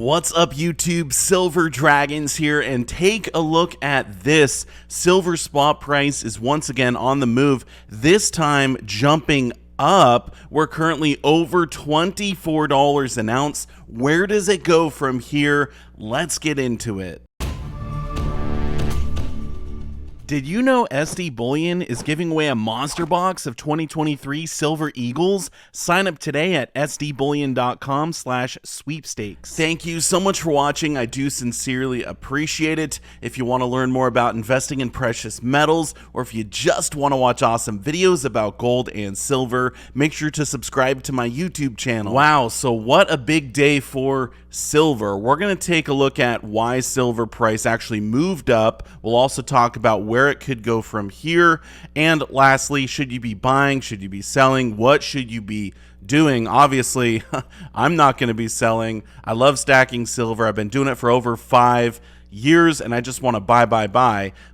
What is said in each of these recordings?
What's up, YouTube? Silver Dragons here, and take a look at this. Silver spot price is once again on the move, this time jumping up. We're currently over $24 an ounce. Where does it go from here? Let's get into it. Did you know SD Bullion is giving away a monster box of 2023 Silver Eagles? Sign up today at sdbullion.com/sweepstakes. Thank you so much for watching. I do sincerely appreciate it. If you want to learn more about investing in precious metals, or if you just want to watch awesome videos about gold and silver, make sure to subscribe to my YouTube channel. Wow, so what a big day for silver. We're going to take a look at why silver price actually moved up. We'll also talk about where it could go from here. And lastly, should you be buying? Should you be selling? What should you be doing? Obviously, I'm not going to be selling. I love stacking silver. I've been doing it for over 5 years, and I just want to buy.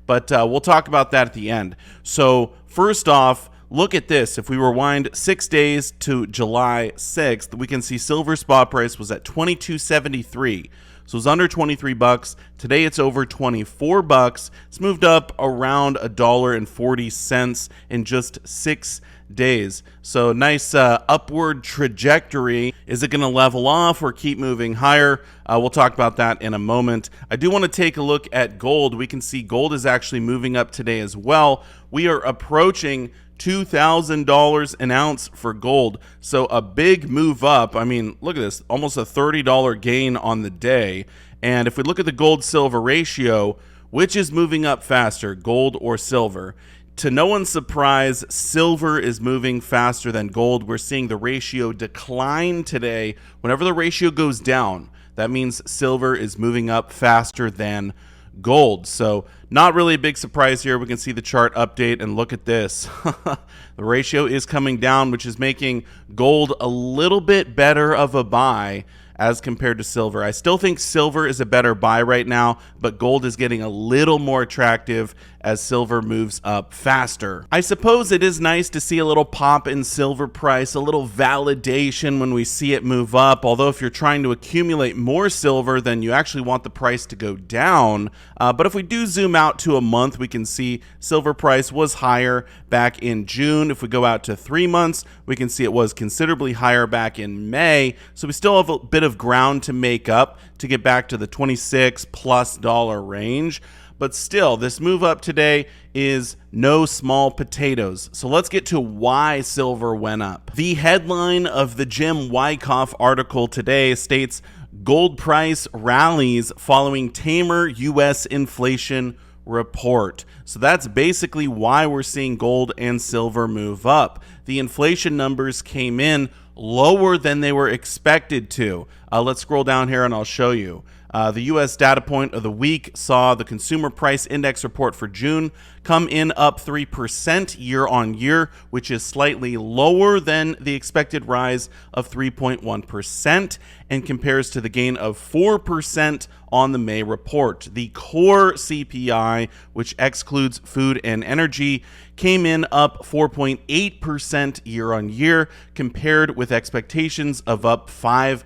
But we'll talk about that at the end. So first off, look at this. If we rewind 6 days to July 6th, we can see silver spot price was at $22.73. So it's under 23 bucks. Today it's over 24 bucks. It's moved up around $1.40 in just 6 days. So nice upward trajectory. Is it going to level off or keep moving higher? We'll talk about that in a moment. I do want to take a look at gold. We can see gold is actually moving up today as well. We are approaching $2,000 an ounce for gold. So a big move up. I mean, look at this, almost a $30 gain on the day. And if we look at the gold silver ratio, which is moving up faster, gold or silver? To no one's surprise, silver is moving faster than gold. We're seeing the ratio decline today. Whenever the ratio goes down, that means silver is moving up faster than gold. So not really a big surprise here. We can see the chart update and look at this. The ratio is coming down, which is making gold a little bit better of a buy as compared to silver. I still think silver is a better buy right now, but gold is getting a little more attractive as silver moves up faster. I suppose it is nice to see a little pop in silver price, a little validation when we see it move up. Although if you're trying to accumulate more silver, then you actually want the price to go down. But if we do zoom out to a month, we can see silver price was higher back in June. If we go out to 3 months, we can see it was considerably higher back in May. So we still have a bit of ground to make up to get back to the $26+ range. But still, this move up today is no small potatoes. So let's get to why silver went up. The headline of the Jim Wyckoff article today states, gold price rallies following tamer U.S. inflation report. So that's basically why we're seeing gold and silver move up. The inflation numbers came in lower than they were expected to. Let's scroll down here and I'll show you. The U.S. data point of the week saw the Consumer Price Index report for June come in up 3% year on year, which is slightly lower than the expected rise of 3.1% and compares to the gain of 4% on the May report. The core CPI, which excludes food and energy, came in up 4.8% year on year, compared with expectations of up 5%.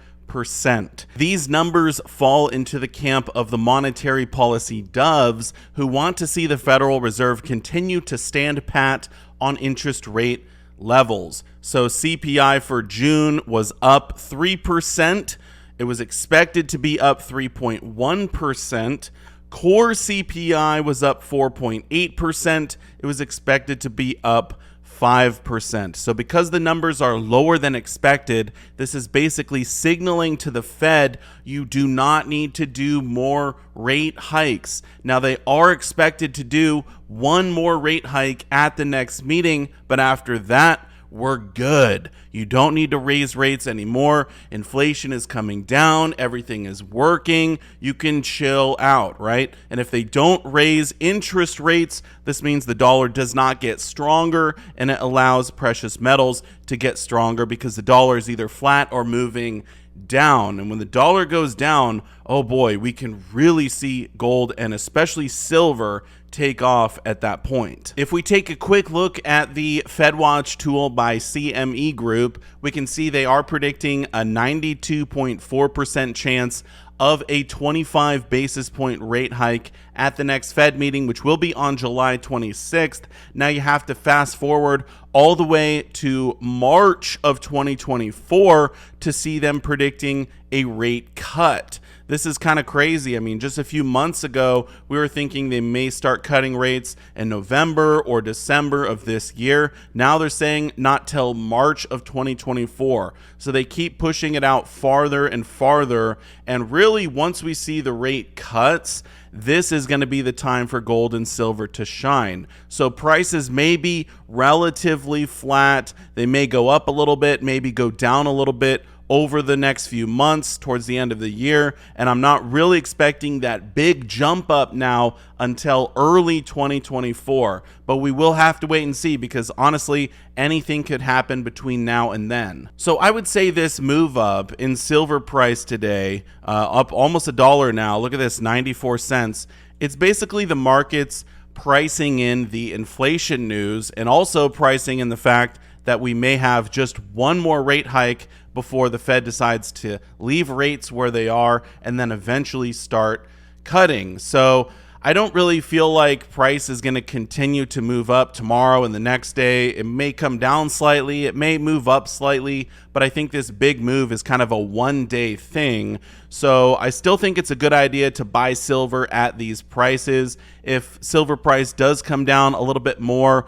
These numbers fall into the camp of the monetary policy doves who want to see the Federal Reserve continue to stand pat on interest rate levels. So CPI for June was up 3%. It was expected to be up 3.1%. Core CPI was up 4.8%. It was expected to be up 5%. So because the numbers are lower than expected, this is basically signaling to the Fed you do not need to do more rate hikes. Now, they are expected to do one more rate hike at the next meeting, but after that, we're good. You don't need to raise rates anymore. Inflation is coming down. Everything is working. You can chill out, right? And if they don't raise interest rates, this means the dollar does not get stronger, and it allows precious metals to get stronger because the dollar is either flat or moving down. And when the dollar goes down, oh boy, we can really see gold and especially silver take off at that point. If we take a quick look at the FedWatch tool by CME Group, we can see they are predicting a 92.4% chance of a 25 basis point rate hike at the next Fed meeting, which will be on July 26th. Now you have to fast forward all the way to March of 2024 to see them predicting a rate cut. This is kind of crazy. I mean, just a few months ago, we were thinking they may start cutting rates in November or December of this year. Now they're saying not till March of 2024. So they keep pushing it out farther and farther. And really, once we see the rate cuts, this is going to be the time for gold and silver to shine. So prices may be relatively flat. They may go up a little bit, maybe go down a little bit over the next few months towards the end of the year, and I'm not really expecting that big jump up now until early 2024, but we will have to wait and see, because honestly anything could happen between now and then. So I would say this move up in silver price today, up almost $1 now, look at this, 94 cents. It's basically the markets pricing in the inflation news and also pricing in the fact that we may have just one more rate hike before the Fed decides to leave rates where they are and then eventually start cutting. So I don't really feel like price is going to continue to move up tomorrow and the next day. It may come down slightly, it may move up slightly, but I think this big move is kind of a one-day thing. So I still think it's a good idea to buy silver at these prices. If silver price does come down a little bit more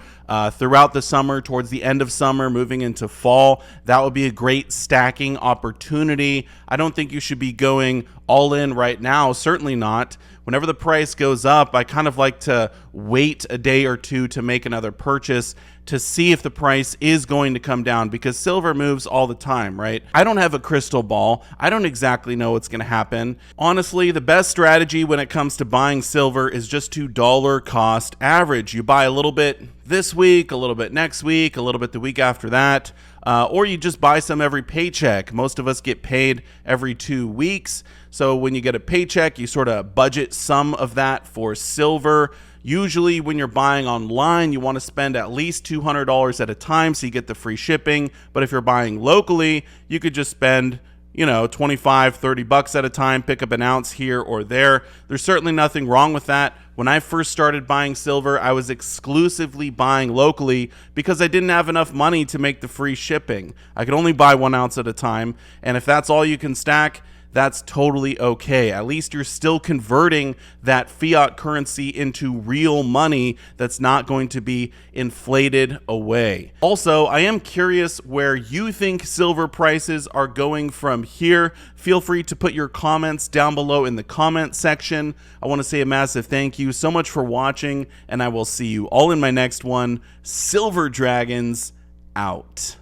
throughout the summer, towards the end of summer, moving into fall, that would be a great stacking opportunity. I don't think you should be going all in right now, certainly not. Whenever the price goes up, I kind of like to wait a day or two to make another purchase to see if the price is going to come down, because silver moves all the time, right? I don't have a crystal ball. I don't exactly know what's going to happen. Honestly, the best strategy when it comes to buying silver is just to dollar cost average. You buy a little bit this week, a little bit next week, a little bit the week after that, or you just buy some every paycheck. Most of us get paid every 2 weeks. So when you get a paycheck, you sort of budget some of that for silver. Usually when you're buying online, you want to spend at least $200 at a time so you get the free shipping. But if you're buying locally, you could just spend, you know, 25, 30 bucks at a time, pick up an ounce here or there. There's certainly nothing wrong with that. When I first started buying silver, I was exclusively buying locally because I didn't have enough money to make the free shipping. I could only buy 1 ounce at a time. And if that's all you can stack, that's totally okay. At least you're still converting that fiat currency into real money that's not going to be inflated away. Also, I am curious where you think silver prices are going from here. Feel free to put your comments down below in the comment section. I want to say a massive thank you so much for watching, and I will see you all in my next one. Silver Dragons out.